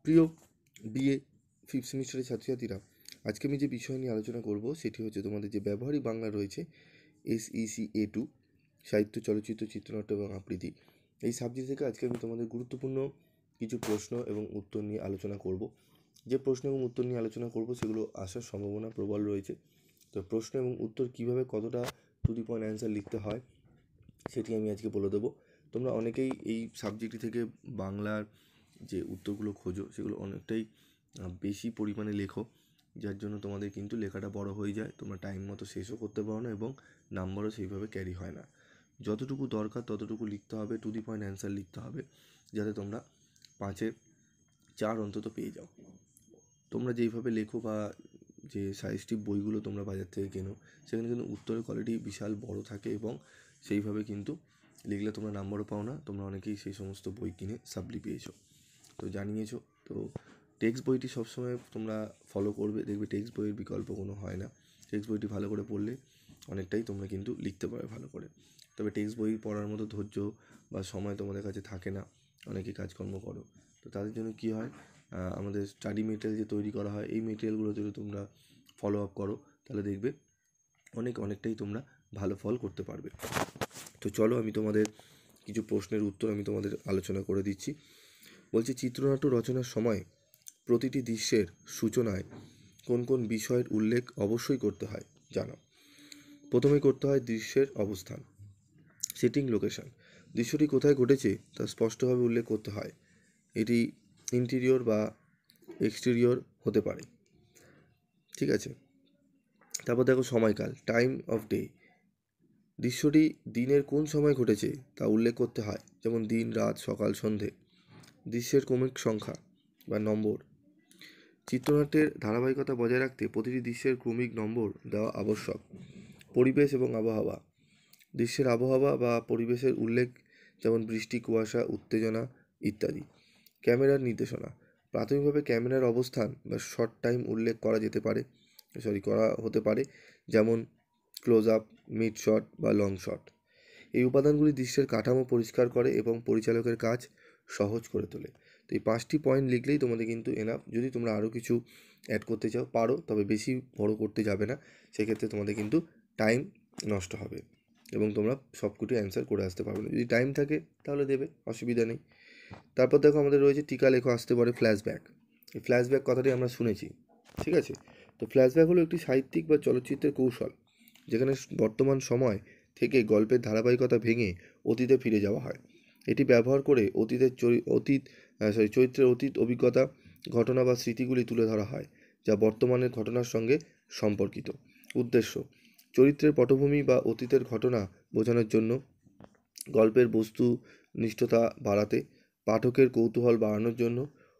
প্রিয় BA fifth সেমিস্টারের ছাত্রছাত্রীরা, আজকে আমি যে বিষয় নিয়ে আলোচনা করব সেটি হচ্ছে তোমাদের যে ব্যবহারিক বাংলা রয়েছে SEC A2 সাহিত্য, চলচ্চিত্র, চিত্রনাট্য এবং আবৃত্তি, এই সাবজেক্ট থেকে আজকে আমি তোমাদের গুরুত্বপূর্ণ কিছু প্রশ্ন এবং উত্তর নিয়ে আলোচনা করব। যে প্রশ্ন এবং উত্তর নিয়ে আলোচনা করব সেগুলো আসার সম্ভাবনা প্রবল রয়েছে। তো প্রশ্ন এবং উত্তর কীভাবে কতটা টু দি পয়েন্ট অ্যান্সার লিখতে হয় সেটি আমি আজকে বলে দেবো। তোমরা অনেকেই এই সাবজেক্টটি থেকে বাংলার যে উত্তরগুলো খোঁজো সেগুলো অনেকটাই বেশি পরিমাণে লেখো, যার জন্য তোমাদের কিন্তু লেখাটা বড় হয়ে যায়, তোমরা টাইম মতো শেষও করতে পারো না এবং নাম্বারও সেইভাবে ক্যারি হয় না। যতটুকু দরকার ততটুকু লিখতে হবে, টু দি পয়েন্ট অ্যান্সার লিখতে হবে, যাতে তোমরা 5-এ 4 অন্তত পেয়ে যাও। তোমরা যেইভাবে লেখো বা যে সাজেস্টিভ বইগুলো তোমরা বাজার থেকে কেনো, সেখানে কিন্তু উত্তরের কোয়ালিটি বিশাল বড় থাকে এবং সেইভাবে কিন্তু লিখলে তোমরা নাম্বারও পাও না। তোমরা অনেকেই সেই সমস্ত বই কিনে সাপ্লি পেয়েছো, তো জানিয়েছো। তো টেক্সট বইটি সবসময় তোমরা ফলো করবে, দেখবে টেক্সট বইয়ের বিকল্প কোনো হয় না। টেক্সট বইটি ভালো করে পড়লে অনেকটাই তোমরা কিন্তু লিখতে পারবে ভালো করে। তবে টেক্সট বই পড়ার মতো ধৈর্য বা সময় তোমাদের কাছে থাকে না, অনেকেই কাজকর্ম করো। তো তাদের জন্য কী হয়, আমাদের স্টাডি মেটেরিয়াল যে তৈরি করা হয়, এই মেটেরিয়ালগুলো যদি তোমরা ফলো আপ করো তাহলে দেখবে অনেকটাই তোমরা ভালো ফল করতে পারবে। তো চলো আমি তোমাদের কিছু প্রশ্নের উত্তর আমি তোমাদের আলোচনা করে দিচ্ছি। বলছি, চিত্রনাট্য রচনার সময় প্রতিটি দৃশ্যের সূচনায় কোন কোন বিষয়ের উল্লেখ অবশ্যই করতে হয় জানাও। প্রথমে করতে হয় দৃশ্যের অবস্থান, সেটিং, লোকেশন। দৃশ্যটি কোথায় ঘটেছে তা স্পষ্টভাবে উল্লেখ করতে হয়। এটি ইন্টেরিয়র বা এক্সটেরিয়র হতে পারে, ঠিক আছে। তারপর দেখো সময়কাল, টাইম অফ ডে। দৃশ্যটি দিনের কোন সময় ঘটেছে তা উল্লেখ করতে হয়, যেমন দিন, রাত, সকাল, সন্ধে। দৃশ্যের ক্রমিক সংখ্যা বা নম্বর। চিত্রনাট্যের ধারাবাহিকতা বজায় রাখতে প্রতিটি দৃশ্যের ক্রমিক নম্বর দেওয়া আবশ্যক। পরিবেশ এবং আবহাওয়া। দৃশ্যের আবহাওয়া বা পরিবেশের উল্লেখ, যেমন বৃষ্টি, কুয়াশা, উত্তেজনা ইত্যাদি। ক্যামেরার নির্দেশনা। প্রাথমিকভাবে ক্যামেরার অবস্থান বা শর্ট টাইম উল্লেখ করা হতে পারে, যেমন ক্লোজ আপ, মিড শট বা লং শট। এই উপাদানগুলি দৃশ্যের কাঠামো পরিষ্কার করে এবং পরিচালকের কাজ সহজ করে তোলে। তো এই 5টি পয়েন্ট লিখলেই তোমাদের কিন্তু এনাফ। যদি তোমরা আরও কিছু অ্যাড করতে চাও পারো, তবে বেশি বড় করতে যাবে না, সেক্ষেত্রে তোমাদের কিন্তু টাইম নষ্ট হবে এবং তোমরা সবকটি অ্যান্সার করে আসতে পারবে না। যদি টাইম থাকে তাহলে দেবে, অসুবিধা নেই। তারপর দেখো আমাদের রয়েছে টিকা লেখো আসতে পারে ফ্ল্যাশব্যাক। এই ফ্ল্যাশব্যাক কথাটি আমরা শুনেছি, ঠিক আছে। তো ফ্ল্যাশব্যাক হলো একটি সাহিত্যিক বা চলচ্চিত্রের কৌশল, যেখানে বর্তমান সময় থেকে গল্পের ধারাবাহিকতা ভেঙে অতীতে ফিরে যাওয়া হয়। এটি ব্যবহার করে চরিত্রের অতীত অভিজ্ঞতা, ঘটনা বা স্মৃতিগুলি তুলে ধরা হয়, যা বর্তমানের ঘটনার সঙ্গে সম্পর্কিত। উদ্দেশ্য, চরিত্রের পটভূমি বা অতীতের ঘটনা বোঝানোর জন্য, গল্পের বস্তুনিষ্ঠতা বাড়াতে, পাঠকের কৌতূহল বাড়ানোর জন্য।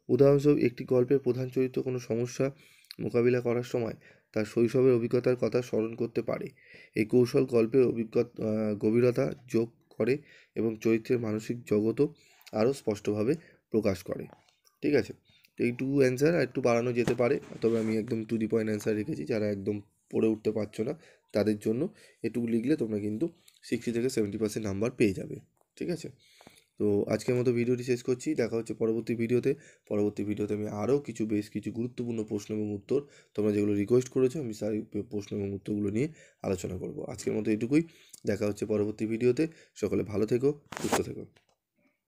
উদাহরণস্বরূপ, একটি গল্পের প্রধান চরিত্র কোনো সমস্যা মোকাবিলা করার সময় তার শৈশবের অভিজ্ঞতার কথা স্মরণ করতে পারে। এই কৌশল গল্পের গভীরতা যোগ করে এবং চরিত্রের মানসিক জগতও আরও স্পষ্টভাবে প্রকাশ করে, ঠিক আছে। তো এই টু অ্যান্সার আর একটু বাড়ানো যেতে পারে, তবে আমি একদম টু দি পয়েন্ট অ্যান্সার রেখেছি। যারা একদম পড়ে উঠতে পারছো না তাদের জন্য এটুকু লিখলে তোমরা কিন্তু 60 থেকে 70% নাম্বার পেয়ে যাবে, ঠিক আছে। তো আজকের মতো ভিডিওটি শেষ করছি, দেখা হচ্ছে পরবর্তী ভিডিওতে আমি আরও বেশ কিছু গুরুত্বপূর্ণ প্রশ্ন এবং উত্তর, তোমরা যেগুলো রিকোয়েস্ট করেছো, আমি সেই প্রশ্ন এবং উত্তরগুলো নিয়ে আলোচনা করব। আজকের মতো এটুকুই, দেখা হচ্ছে পরবর্তী ভিডিওতে। সকলে ভালো থেকো, সুস্থ থেকো।